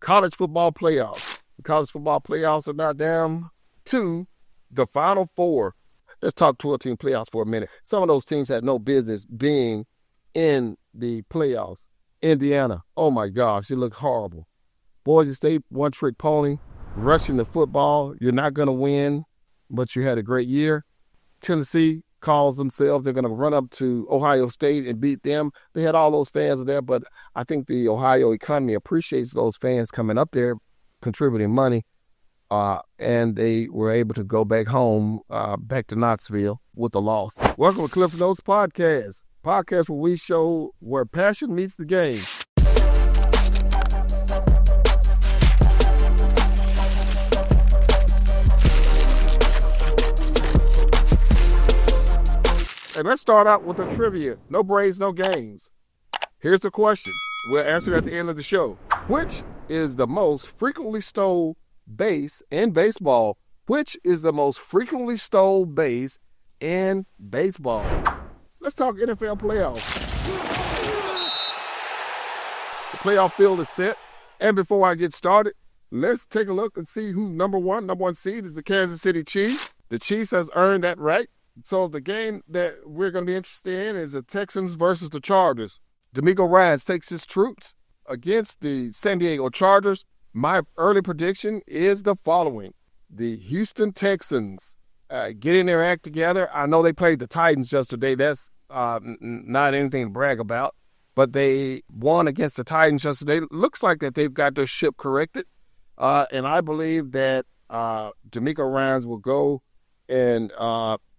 college football playoffs. The college football playoffs are now down to the Final Four. Let's talk 12-team playoffs for a minute. Some of those teams had no business being in the playoffs. Indiana, oh my gosh, it looked horrible. Boise State, one-trick pony, rushing the football. You're not going to win, but you had a great year. Tennessee calls themselves, they're going to run up to Ohio State and beat them. They had all those fans there, but I think the Ohio economy appreciates those fans coming up there, contributing money, and they were able to go back home, back to Knoxville with a loss. Welcome to Cliff Notes Podcast where we show where passion meets the game. And let's start out with a trivia. No Braves, no games. Here's the question. We'll answer it at the end of the show. Which is the most frequently stole base in baseball? Which is the most frequently stole base in baseball? Let's talk NFL playoffs. The playoff field is set. And before I get started, let's take a look and see who number one seed is the Kansas City Chiefs. The Chiefs has earned that right. So the game that we're going to be interested in is the Texans versus the Chargers. D'Amico Ryans takes his troops against the San Diego Chargers. My early prediction is the following. The Houston Texans getting their act together. I know they played the Titans yesterday. That's not anything to brag about. But they won against the Titans yesterday. Looks like that they've got their ship corrected. And I believe that D'Amico Ryans will go and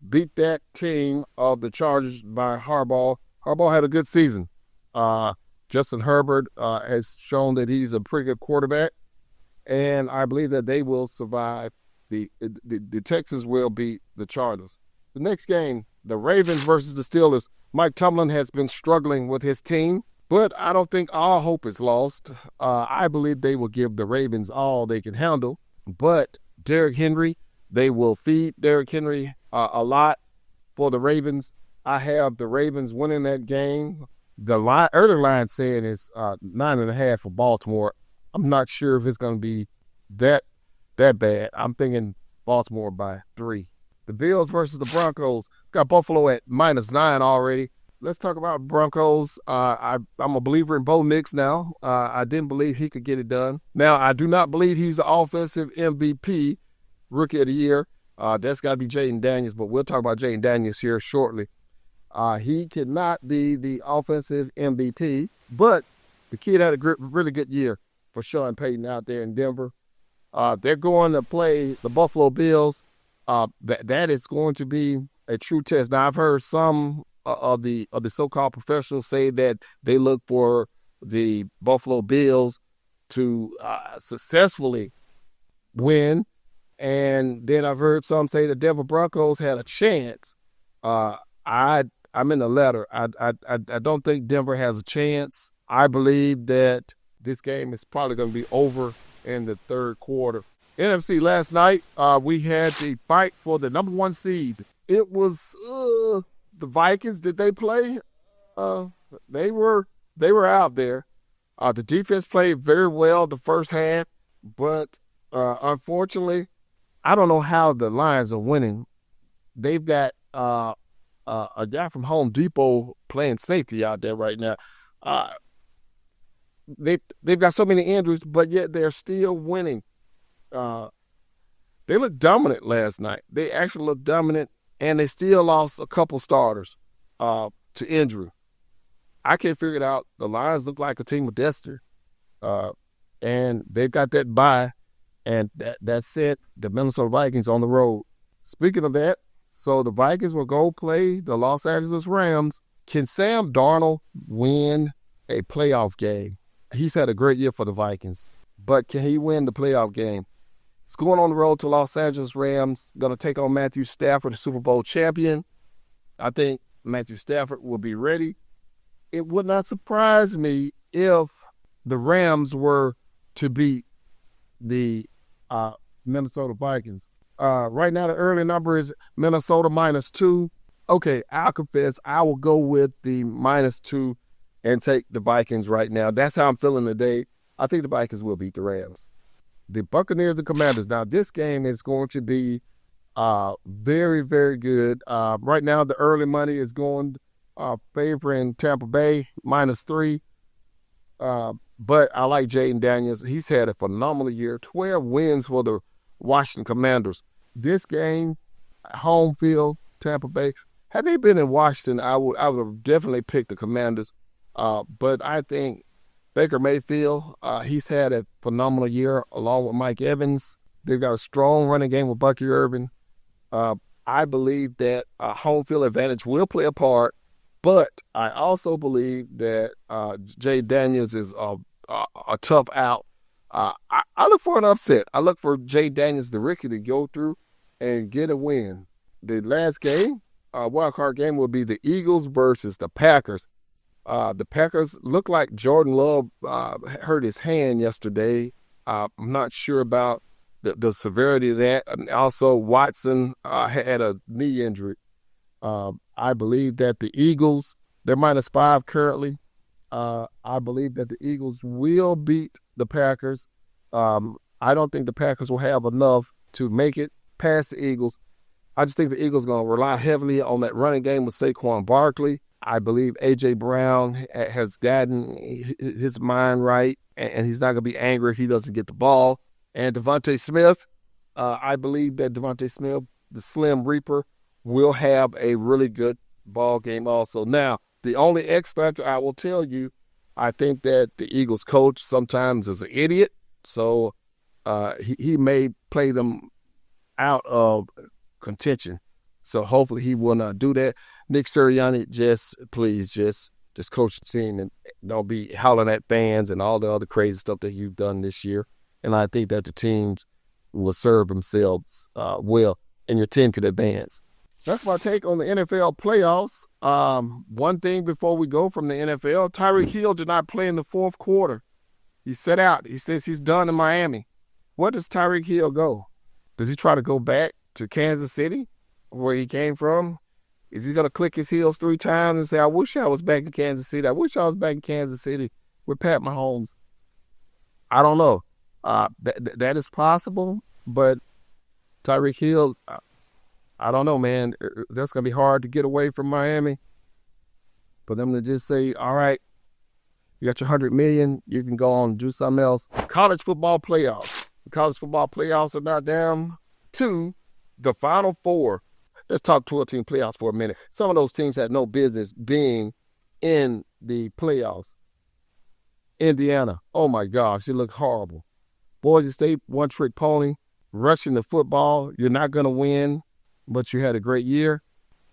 beat that team of the Chargers by Harbaugh. Harbaugh had a good season. Justin Herbert has shown that he's a pretty good quarterback, and I believe that they will survive. The Texans will beat the Chargers. The next game, the Ravens versus the Steelers. Mike Tomlin has been struggling with his team, but I don't think all hope is lost. I believe they will give the Ravens all they can handle, but Derrick Henry, they will feed Derrick Henry a lot for the Ravens. I have the Ravens winning that game. The early line saying is 9.5 for Baltimore. I'm not sure if it's going to be that bad. I'm thinking Baltimore by 3. The Bills versus the Broncos. Got Buffalo at -9 already. Let's talk about Broncos. I'm a believer in Bo Nix now. I didn't believe he could get it done. Now, I do not believe he's the offensive MVP, Rookie of the Year. That's got to be Jaden Daniels, but we'll talk about Jaden Daniels here shortly. He cannot be the offensive MVP, but the kid had a really good year for Sean Payton out there in Denver. They're going to play the Buffalo Bills. That is going to be a true test. Now, I've heard some of the so-called professionals say that they look for the Buffalo Bills to successfully win. And then I've heard some say the Denver Broncos had a chance. I'm in the letter. I don't think Denver has a chance. I believe that this game is probably going to be over in the third quarter. NFC last night, we had the fight for the number 1 seed. It was the Vikings. Did they play? They were out there. The defense played very well the first half, but unfortunately, I don't know how the Lions are winning. They've got a guy from Home Depot playing safety out there right now. They've got so many injuries, but yet they're still winning. They looked dominant last night. They actually looked dominant, and they still lost a couple starters to injury. I can't figure it out. The Lions look like a team of destiny, and they've got that bye. And that set the Minnesota Vikings on the road. Speaking of that, so the Vikings will go play the Los Angeles Rams. Can Sam Darnold win a playoff game? He's had a great year for the Vikings, but can he win the playoff game? It's going on the road to Los Angeles Rams, going to take on Matthew Stafford, the Super Bowl champion. I think Matthew Stafford will be ready. It would not surprise me if the Rams were to beat the Minnesota Vikings. Right now, the early number is Minnesota -2. Okay, I'll confess, I will go with the -2 and take the Vikings right now. That's how I'm feeling today. I think the Vikings will beat the Rams. The Buccaneers and Commanders. Now, this game is going to be very, very good. Right now, the early money is going favoring Tampa Bay -3. But I like Jaden Daniels. He's had a phenomenal year. 12 wins for the Washington Commanders. This game, home field, Tampa Bay. Had they been in Washington, I would have definitely picked the Commanders. But I think Baker Mayfield, he's had a phenomenal year along with Mike Evans. They've got a strong running game with Bucky Irvin. I believe that home field advantage will play a part, but I also believe that Jay Daniels is a tough out. I look for an upset. I look for Jay Daniels, the rookie, to go through and get a win. The last game, wild card game, will be the Eagles versus the Packers. The Packers look like Jordan Love hurt his hand yesterday. I'm not sure about the severity of that. And also, Watson had a knee injury. I believe that the Eagles, they're -5 currently. I believe that the Eagles will beat the Packers. I don't think the Packers will have enough to make it past the Eagles. I just think the Eagles are going to rely heavily on that running game with Saquon Barkley. I believe A.J. Brown has gotten his mind right, and he's not going to be angry if he doesn't get the ball. And Devontae Smith, I believe that Devontae Smith, the Slim Reaper, will have a really good ball game also. Now, the only X factor I will tell you, I think that the Eagles coach sometimes is an idiot, so he may play them out of contention. So hopefully he will not do that. Nick Sirianni, please coach the team and don't be howling at fans and all the other crazy stuff that you've done this year. And I think that the teams will serve themselves well, and your team could advance. That's my take on the NFL playoffs. One thing before we go from the NFL, Tyreek Hill did not play in the fourth quarter. He sat out. He says he's done in Miami. Where does Tyreek Hill go? Does he try to go back to Kansas City, where he came from? Is he going to click his heels 3 times and say, I wish I was back in Kansas City. I wish I was back in Kansas City with Pat Mahomes. I don't know. That is possible, but Tyreek Hill, I don't know, man. That's going to be hard to get away from Miami. For them to just say, all right, you got your $100 million, you can go on and do something else. College football playoffs. The college football playoffs are now down to the Final Four. Let's talk 12-team playoffs for a minute. Some of those teams had no business being in the playoffs. Indiana, oh my gosh, it looked horrible. Boise State, one-trick pony, rushing the football. You're not going to win, but you had a great year.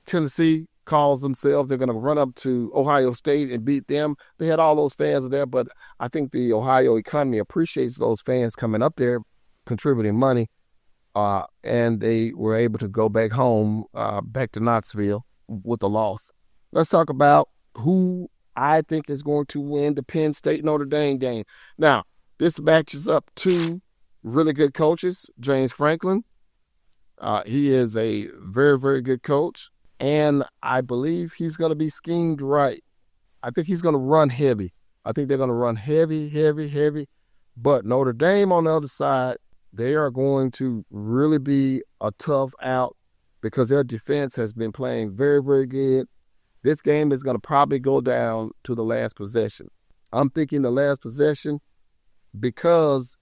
Tennessee calls themselves. They're going to run up to Ohio State and beat them. They had all those fans there, but I think the Ohio economy appreciates those fans coming up there, contributing money. And they were able to go back home, back to Knoxville with a loss. Let's talk about who I think is going to win the Penn State Notre Dame game. Now, this matches up 2 really good coaches. James Franklin, he is a very, very good coach, and I believe he's going to be schemed right. I think he's going to run heavy. I think they're going to run heavy. But Notre Dame on the other side, they are going to really be a tough out because their defense has been playing very, very good. This game is going to probably go down to the last possession. I'm thinking the last possession because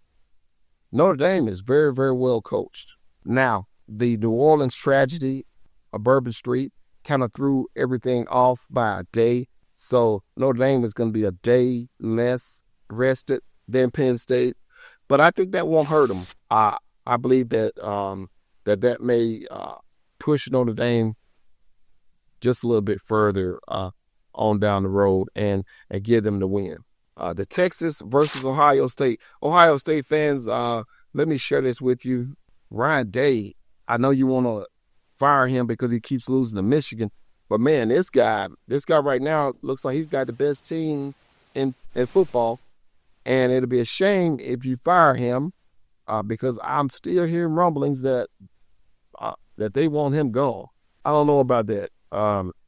Notre Dame is very, very well coached. Now, the New Orleans tragedy of Bourbon Street kind of threw everything off by a day. So Notre Dame is going to be a day less rested than Penn State. But I think that won't hurt them. I believe that that may push Notre Dame just a little bit further on down the road and give them the win. The Texas versus Ohio State. Ohio State fans, let me share this with you. Ryan Day, I know you want to fire him because he keeps losing to Michigan. But, man, this guy right now looks like he's got the best team in football. And it'll be a shame if you fire him because I'm still hearing rumblings that they want him gone. I don't know about that.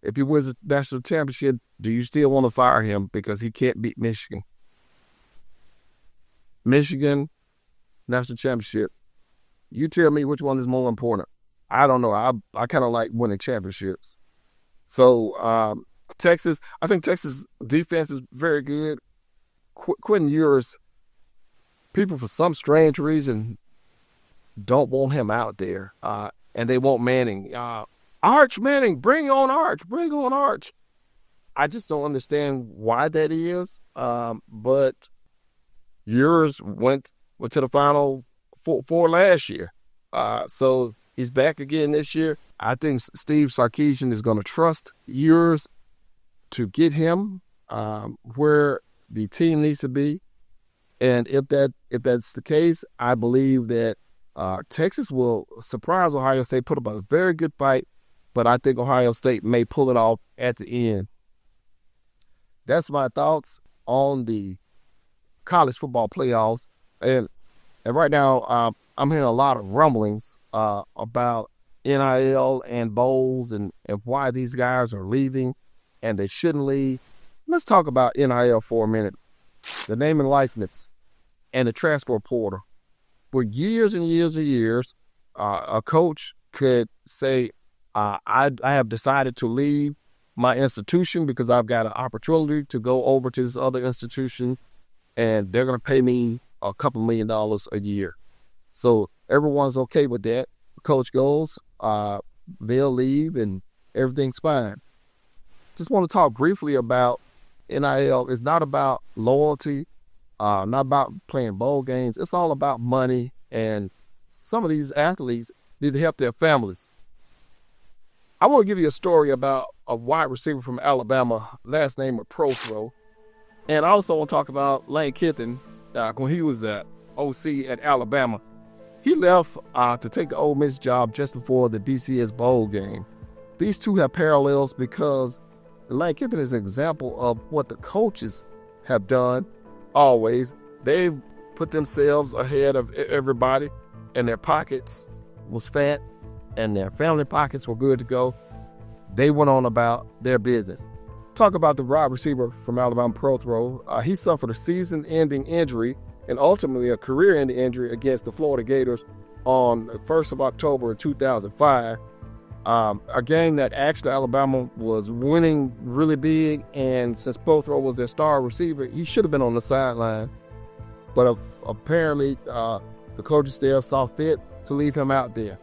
If he wins the national championship, do you still want to fire him because he can't beat Michigan? Michigan, national championship. You tell me which one is more important. I don't know. I kind of like winning championships. So Texas, I think Texas defense is very good. Quentin Ewers, people for some strange reason don't want him out there, and they want Manning. Arch Manning, bring on Arch, bring on Arch. I just don't understand why that is, but Ewers went to the Final Four last year. So he's back again this year. I think Steve Sarkisian is going to trust Ewers to get him where the team needs to be. And if that's the case, I believe that Texas will surprise Ohio State, put up a very good fight, but I think Ohio State may pull it off at the end. That's my thoughts on the college football playoffs. And right now, I'm hearing a lot of rumblings about NIL and bowls and why these guys are leaving and they shouldn't leave. Let's talk about NIL for a minute. The name and likeness and the transfer portal. For years and years and years, a coach could say, I have decided to leave my institution because I've got an opportunity to go over to this other institution and they're going to pay me a couple $1 million a year. So everyone's okay with that. Coach goes, they'll leave and everything's fine. Just want to talk briefly about NIL. It's not about loyalty, not about playing bowl games. It's all about money, and some of these athletes need to help their families. I want to give you a story about a wide receiver from Alabama, last name of Prothro. And I also want to talk about Lane Kiffin when he was the OC at Alabama. He left to take the Ole Miss job just before the BCS Bowl game. These two have parallels because Lane Kiffin is an example of what the coaches have done always. They've put themselves ahead of everybody, and their pockets was fat, and their family pockets were good to go. They went on about their business. Talk about the wide receiver from Alabama, Prothro. He suffered a season-ending injury and ultimately a career-ending injury against the Florida Gators on the 1st of October of 2005. A game that actually Alabama was winning really big, and since Prothro was their star receiver, he should have been on the sideline. But apparently the coaching staff saw fit to leave him out there.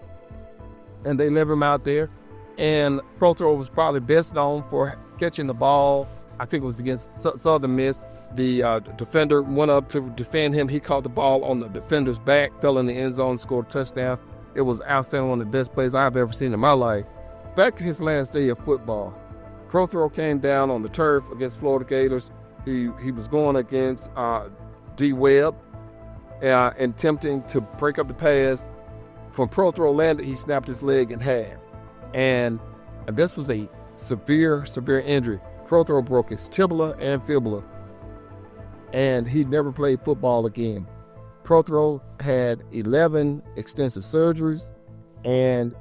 And they left him out there. And Prothro was probably best known for catching the ball. I think it was against Southern Miss. The defender went up to defend him. He caught the ball on the defender's back, fell in the end zone, scored a touchdown. It was outstanding, one of the best plays I've ever seen in my life. Back to his last day of football. Prothro came down on the turf against Florida Gators. He was going against D. Webb and attempting to break up the pass. When Prothro landed, he snapped his leg in half. And this was a severe injury. Prothro broke his tibia and fibula, and he never played football again. Prothro had 11 extensive surgeries, and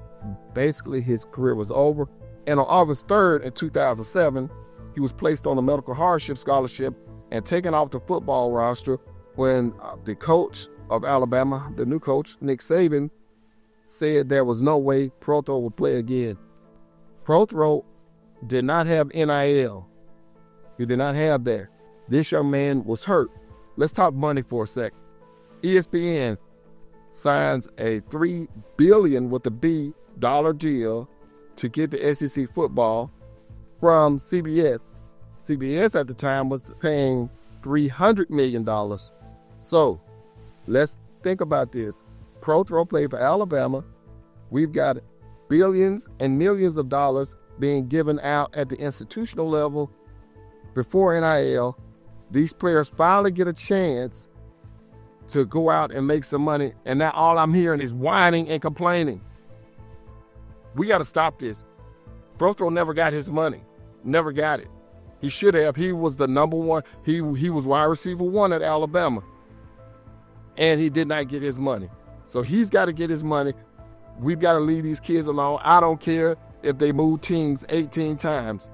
basically his career was over. And on August 3rd in 2007, he was placed on a medical hardship scholarship and taken off the football roster when the coach of Alabama, the new coach, Nick Saban, said there was no way Prothro would play again. Prothro did not have NIL. He did not have that. This young man was hurt. Let's talk money for a sec. ESPN signs a $3 billion with a B dollar deal to get the SEC football from CBS. CBS at the time was paying $300 million. So let's think about this. Prothro played for Alabama. We've got billions and millions of dollars being given out at the institutional level before NIL. These players finally get a chance to go out and make some money, and now all I'm hearing is whining and complaining. We got to stop this. Prothro never got his money. Never got it. He should have. He was the number one. He was wide receiver 1 at Alabama, and he did not get his money. So he's got to get his money. We've got to leave these kids alone. I don't care if they move teams 18 times,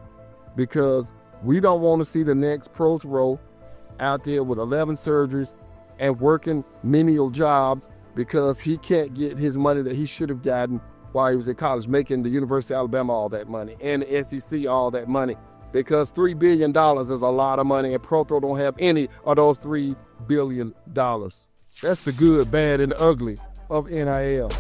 because we don't want to see the next Prothro out there with 11 surgeries and working menial jobs because he can't get his money that he should have gotten while he was in college, making the University of Alabama all that money and the SEC all that money, because $3 billion is a lot of money, and Prothro don't have any of those $3 billion. That's the good, bad, and ugly of NIL.